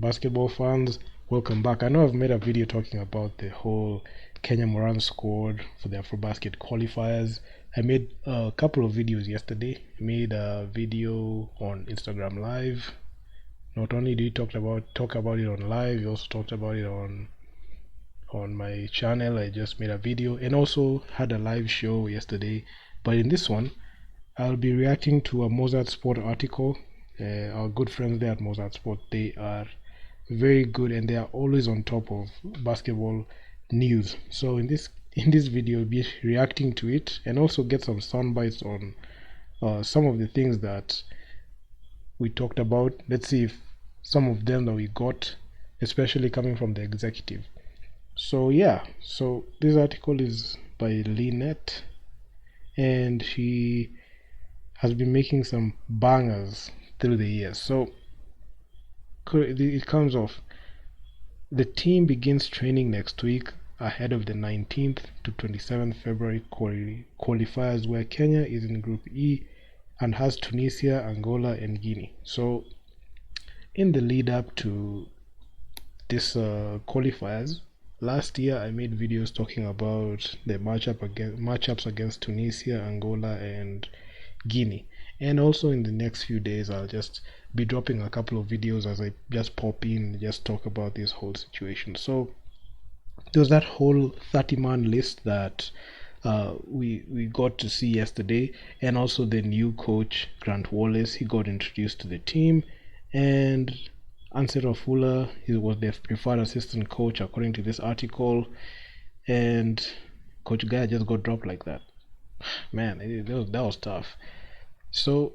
basketball fans, welcome back. I know I've made a video talking about the whole Kenya Morans squad for the AfroBasket qualifiers. I made a couple of videos yesterday. I made a video on Instagram Live. Not only did we talk about it on live, we also talked about it on my channel. I just made a video and also had a live show yesterday. But in this one, I'll be reacting to a Mozart Sport article. Our good friends there at Mozart Sport, they are very good and they are always on top of basketball news. So in this video, we'll be reacting to it and also get some sound bites on some of the things that we talked about. Let's see if some of them that we got, especially coming from the executive. So yeah, so this article is by Lynette and she has been making some bangers through the years. So it comes off. The team begins training next week ahead of the 19th to 27th February qualifiers, where Kenya is in Group E and has Tunisia, Angola, and Guinea. So in the lead up to this qualifiers, last year I made videos talking about the matchups against Tunisia, Angola, and Guinea. And also in the next few days I'll just be dropping a couple of videos as I just pop in, just talk about this whole situation. So there's that whole 30-man list that we got to see yesterday, and also the new coach Grant Wallace, he got introduced to the team, and Ansero Fuller, he was the preferred assistant coach according to this article, and Coach Guy just got dropped like that. Man, that was tough. So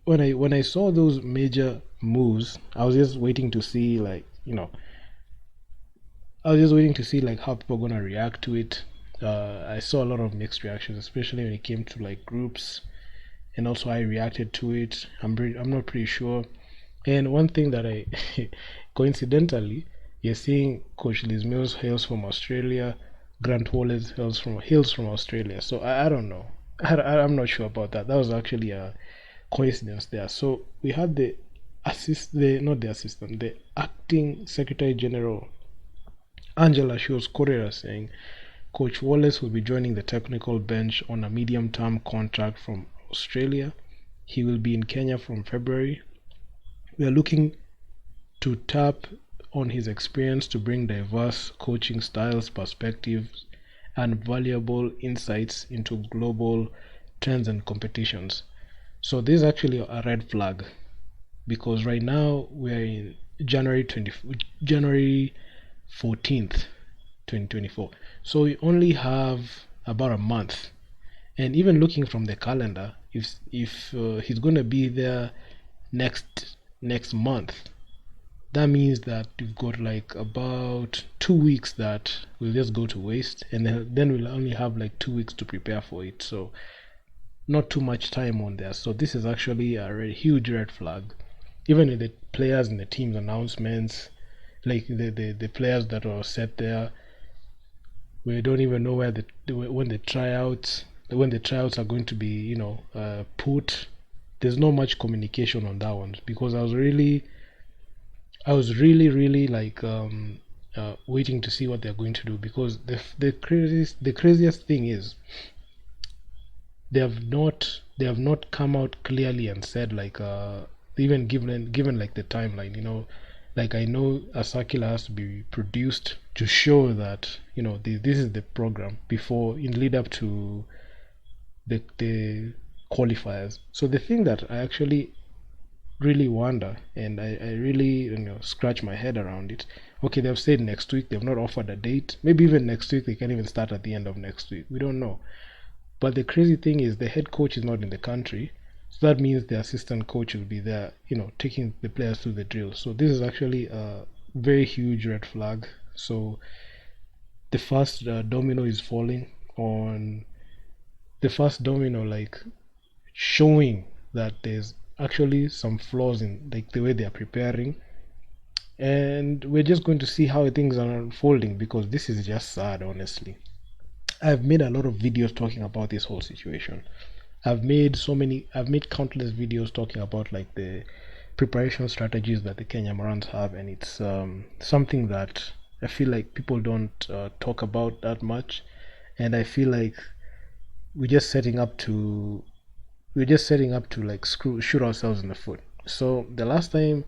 when I saw those major moves, I was just waiting to see, like, I was just waiting to see like how people are gonna react to it. I saw a lot of mixed reactions, especially when it came to like groups, and also I reacted to it. I'm not pretty sure. And one thing that I coincidentally, you're seeing Coach Liz Mills hails from Australia, Grant Wallace hails from Australia. So I don't know. I'm not sure about that. That was actually a coincidence there. So we had the the acting Secretary General Angela Shields Correa saying Coach Wallace will be joining the technical bench on a medium term contract from Australia. He will be in Kenya from February. We are looking to tap on his experience to bring diverse coaching styles, perspectives, and valuable insights into global trends and competitions. So this is actually a red flag, because right now we're in January 14th 2024, so we only have about a month. And even looking from the calendar, if he's going to be there next month, that means that we've got like about 2 weeks that will just go to waste, and then we'll only have like 2 weeks to prepare for it. So not too much time on there. So this is actually a huge red flag. Even in the players in the team's announcements, like the players that are set there, we don't even know when the tryouts are going to be put. There's not much communication on that one, because I was really like waiting to see what they're going to do, because the craziest thing is they have not come out clearly and said, like, even given like the timeline, like, I know a circular has to be produced to show that this is the program before, in lead up to the qualifiers. So the thing that I actually really wonder, and I really scratch my head around it, okay, they've said next week, they've not offered a date. Maybe even next week they can even start at the end of next week, we don't know. But the crazy thing is the head coach is not in the country, so that means the assistant coach will be there, taking the players through the drill. So this is actually a very huge red flag. So the first domino is falling on the first domino, like showing that there's actually some flaws in like the way they are preparing, and we're just going to see how things are unfolding, because this is just sad, honestly. I've made a lot of videos talking about this whole situation. I've made countless videos talking about like preparation strategies that the Kenya Morans have, and it's something that I feel like people don't talk about that much, and I feel like we're just setting up to like shoot ourselves in the foot. So the last time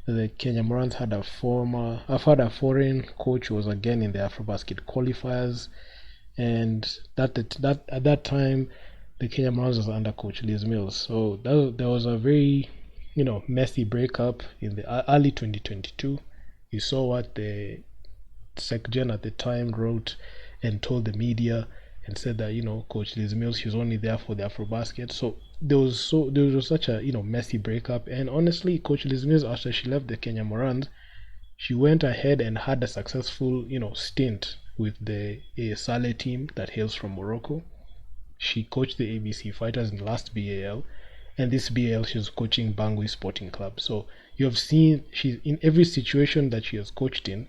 the Kenya Morans had a foreign coach was again in the AfroBasket qualifiers, and that at that time the Kenya Morans was under coach Liz Mills. So there was a very messy breakup in the early 2022. You saw what the SecGen at the time wrote and told the media and said that Coach Liz Mills, she was only there for the AfroBasket. So there was such a messy breakup. And honestly, Coach Liz Mills, after she left the Kenya Morans, she went ahead and had a successful stint with the Saleh team that hails from Morocco. She coached the ABC Fighters in the last BAL, and this BAL she was coaching Bangui Sporting Club. So you have seen she's in every situation that she has coached in,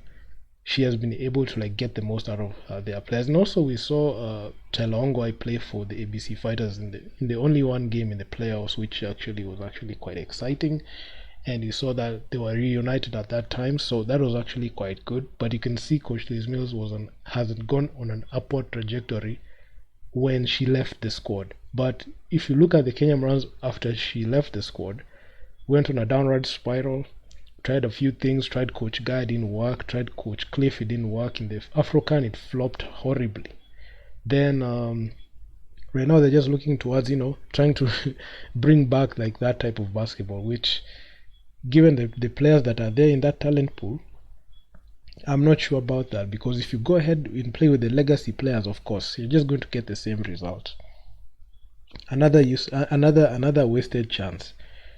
she has been able to like get the most out of their players. And also we saw Telongwai play for the ABC Fighters in the only one game in the playoffs, which was actually quite exciting. And you saw that they were reunited at that time, so that was actually quite good. But you can see Coach Liz Mills hasn't gone on an upward trajectory when she left the squad. But if you look at the Kenya Morans after she left the squad, went on a downward spiral. Tried a few things, tried Coach Guy, didn't work, tried Coach Cliff, it didn't work. In the Afrocan, it flopped horribly. Then right now they're just looking towards, trying to bring back like that type of basketball, which given the players that are there in that talent pool, I'm not sure about that, because if you go ahead and play with the legacy players, of course, you're just going to get the same result. Another wasted chance.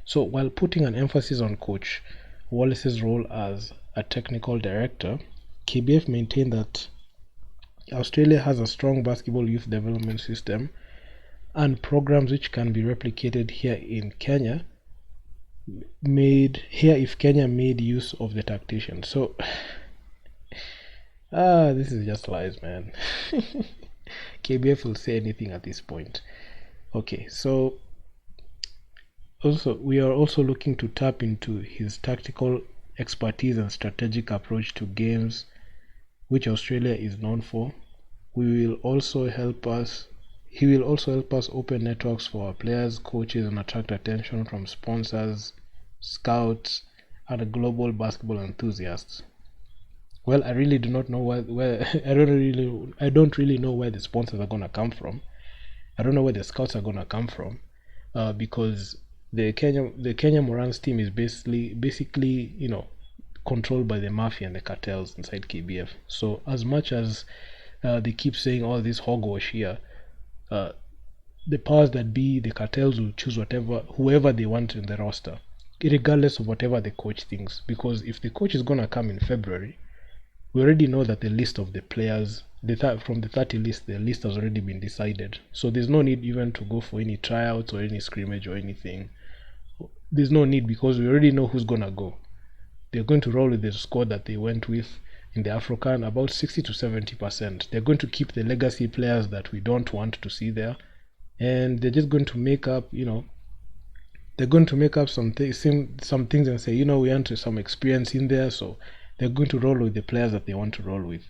So while putting an emphasis on Coach Wallace's role as a technical director, KBF maintained that Australia has a strong basketball youth development system and programs which can be replicated here in Kenya, if Kenya made use of the tactician. So this is just lies, man. KBF will say anything at this point. Okay, so we are also looking to tap into his tactical expertise and strategic approach to games, which Australia is known for. He will also help us open networks for our players, coaches, and attract attention from sponsors, scouts, and global basketball enthusiasts. Well, I really do not know where I don't really know where the sponsors are gonna come from. I don't know where the scouts are gonna come from, because the Kenya Morans team is basically controlled by the mafia and the cartels inside KBF. So as much as they keep saying all this hogwash here, the powers that be, the cartels, will choose whoever they want in the roster, regardless of whatever the coach thinks. Because if the coach is gonna come in February, we already know that the list of the players, from the 30 list, the list has already been decided. So there's no need even to go for any tryouts or any scrimmage or anything. There's no need, because we already know who's gonna go. They're going to roll with the squad that they went with in the Afrocan, about 60 to 70%. They're going to keep the legacy players that we don't want to see there, and they're just going to make up, they're going to make up some things and say, we want some experience in there, so they're going to roll with the players that they want to roll with,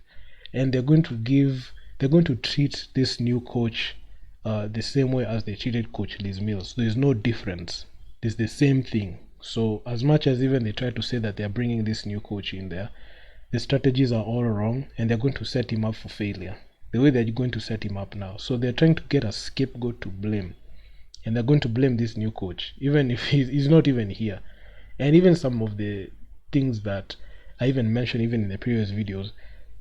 and they're going to treat this new coach the same way as they treated Coach Liz Mills. There's no difference. It's the same thing. So as much as even they try to say that they're bringing this new coach in there, the strategies are all wrong, and they're going to set him up for failure the way they're going to set him up now. So they're trying to get a scapegoat to blame, and they're going to blame this new coach, even if he's not even here. And even some of the things that I even mentioned even in the previous videos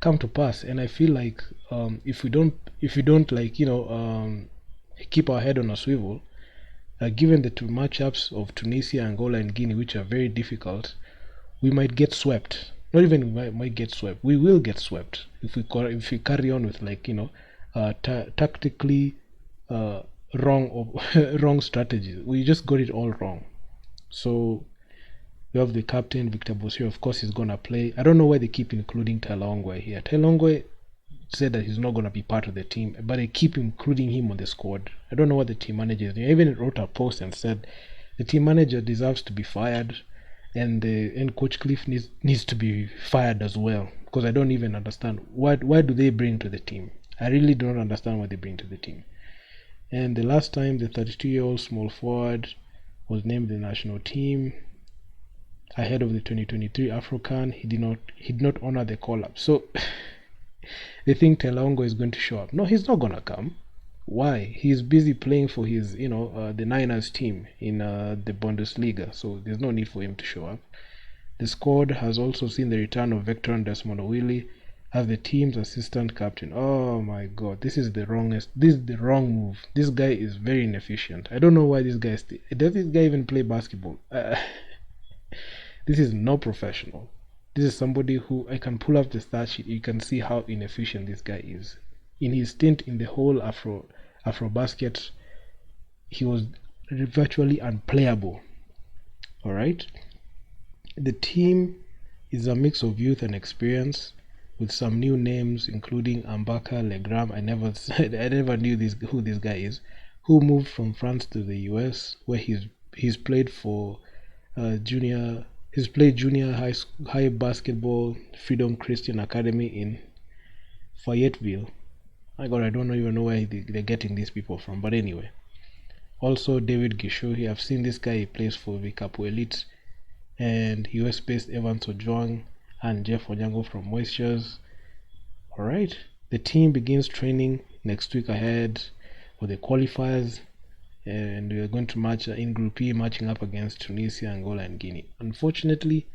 come to pass. And I feel like if we don't like keep our head on a swivel, given the two matchups of Tunisia, Angola, and Guinea, which are very difficult, we might get swept. Not even we might get swept. We will get swept if we carry on with tactically wrong strategies. We just got it all wrong. So we have the captain Victor Bosio. Of course, he's gonna play. I don't know why they keep including Telongwe here. Telongwe said that he's not going to be part of the team, but they keep including him on the squad. I don't know what the team manager is doing. I even wrote a post and said the team manager deserves to be fired. and Coach Cliff needs to be fired as well, because I don't even understand why do they bring to the team. I really don't understand what they bring to the team. And the last time the 32-year-old small forward was named the national team ahead of the 2023 AfroCan, he did not honor the call up. So they think Telongo is going to show up. No, he's not gonna come. Why? He's busy playing for his, the Niners team in the Bundesliga, so there's no need for him to show up. The squad has also seen the return of Veteran Desmond Willie as the team's assistant captain. Oh my god, this is the wrong move. This guy is very inefficient. I don't know why this guy does this guy even play basketball? This is not professional. This is somebody who, I can pull up the stat sheet, you can see how inefficient this guy is. In his stint in the whole Afrobasket, he was virtually unplayable. Alright? The team is a mix of youth and experience, with some new names including Ambaka Legram. I never knew who this guy is, who moved from France to the US, where he's played for junior high basketball Freedom Christian Academy in Fayetteville. My god, I don't even know where they're getting these people from, but anyway. Also David Gishuhi, I've seen this guy, he plays for Vikapu Elite, and US based Evans Ojwang and Jeff Onyango from Moistures. Alright, the team begins training next week ahead for the qualifiers, and we are going to match in Group E, matching up against Tunisia, Angola, and Guinea. Unfortunately,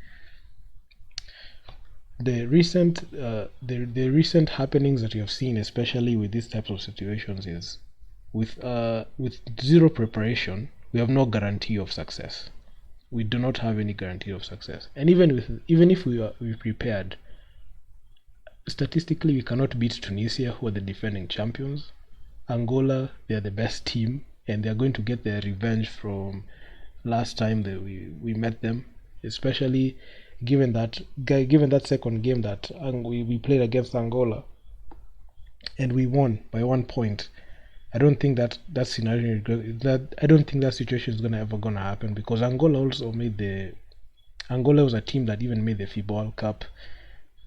the recent happenings that you have seen, especially with these types of situations, is with zero preparation, we have no guarantee of success. We do not have any guarantee of success, and even if we prepared, statistically we cannot beat Tunisia, who are the defending champions. Angola, they are the best team, and they are going to get their revenge from last time that we met them, especially given that second game that we played against Angola and we won by 1 point. I don't think that scenario, I don't think that situation is ever gonna happen, because Angola was a team that even made the FIBA World Cup,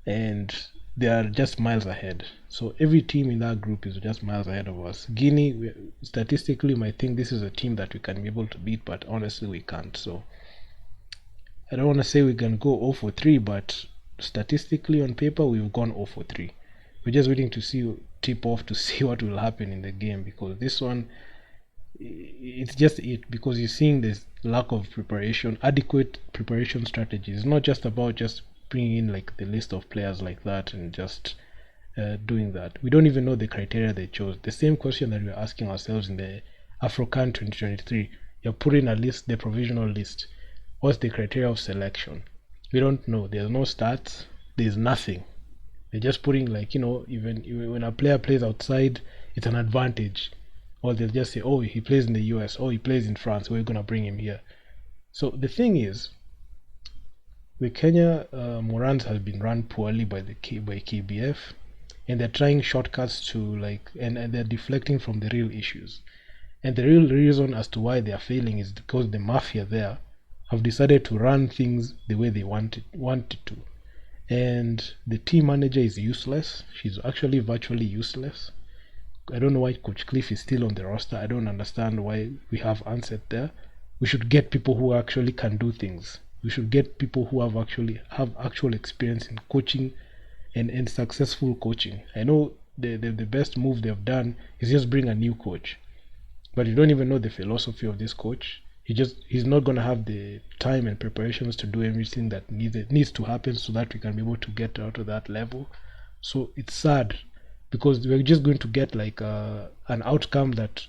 and they are just miles ahead. So every team in that group is just miles ahead of us. Guinea, statistically, we might think this is a team that we can be able to beat, but honestly we can't. So I don't want to say we can go 0 for 3, but statistically on paper we've gone 0 for 3. We're just waiting to see tip off to see what will happen in the game, because this one, it's just because you're seeing this lack of preparation, adequate preparation strategies. It's not just about just bringing in like the list of players like that and just doing that. We don't even know the criteria they chose. The same question that we're asking ourselves in the AfroCan 2023. You're putting a list, the provisional list. What's the criteria of selection? We don't know. There's no stats. There's nothing. They're just putting, like, even when a player plays outside, it's an advantage. Or they'll just say, oh, he plays in the US, oh, he plays in France, we're gonna bring him here. So the thing is, the Kenya Morans has been run poorly by KBF, and they're trying shortcuts to and they're deflecting from the real issues. And the real reason as to why they are failing is because the mafia there have decided to run things the way they wanted to. And the team manager is useless. She's actually virtually useless. I don't know why Coach Cliff is still on the roster. I don't understand why we have Ansett there. We should get people who actually can do things. We should get people who have actual experience in coaching and successful coaching. I know the best move they've done is just bring a new coach, but you don't even know the philosophy of this coach. He's not gonna have the time and preparations to do everything that needs to happen so that we can be able to get out of that level. So it's sad, because we're just going to get an outcome that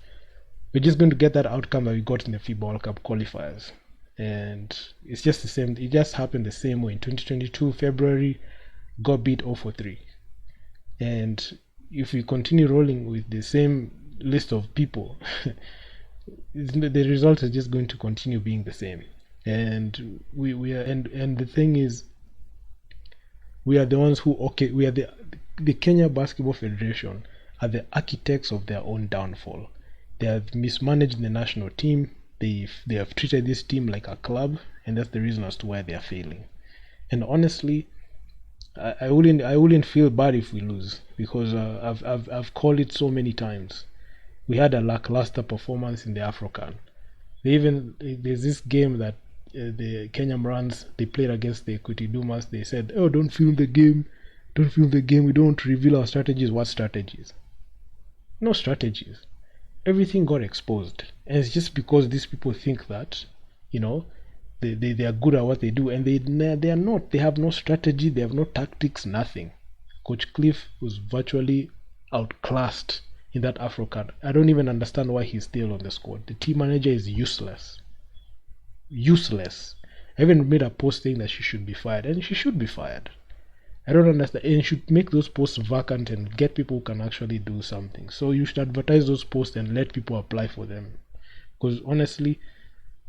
we got in the FIBA World Cup qualifiers, and it's just the same. It just happened the same way in 2022 February, got beat 0 for 3, and if we continue rolling with the same list of people, the result is just going to continue being the same. And and the thing is, we are the ones who we are the Kenya Basketball Federation are the architects of their own downfall. They have mismanaged the national team. They have treated this team like a club, and that's the reason as to why they are failing. And honestly, I wouldn't feel bad if we lose, because I've called it so many times. We had a lackluster performance in the Afrocan. There's this game that the Kenya Morans, they played against the Equity Dumas. They said, "Oh, don't film the game, don't film the game. We don't reveal our strategies." What strategies? No strategies. Everything got exposed, and it's just because these people think that, you know, they are good at what they do, and they are not. They have no strategy, they have no tactics, nothing. Coach Cliff was virtually outclassed in that Afrocan. I don't even understand why he's still on the squad. The team manager is useless. Useless. I even made a post saying that she should be fired, and she should be fired. I don't understand. And you should make those posts vacant and get people who can actually do something. So you should advertise those posts and let people apply for them. Because honestly,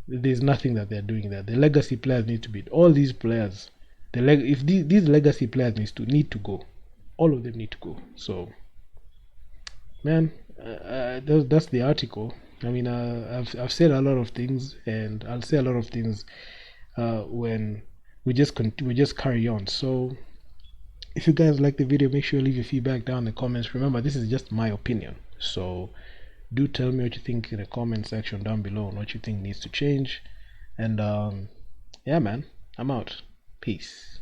there's nothing that they're doing there. The legacy players need to be all these players. If these legacy players need to go, all of them need to go. So, man, that's the article. I mean, I've said a lot of things, and I'll say a lot of things when we just carry on. So, if you guys like the video, make sure you leave your feedback down in the comments. Remember, this is just my opinion, so do tell me what you think in the comment section down below and what you think needs to change. And yeah, man, I'm out. Peace.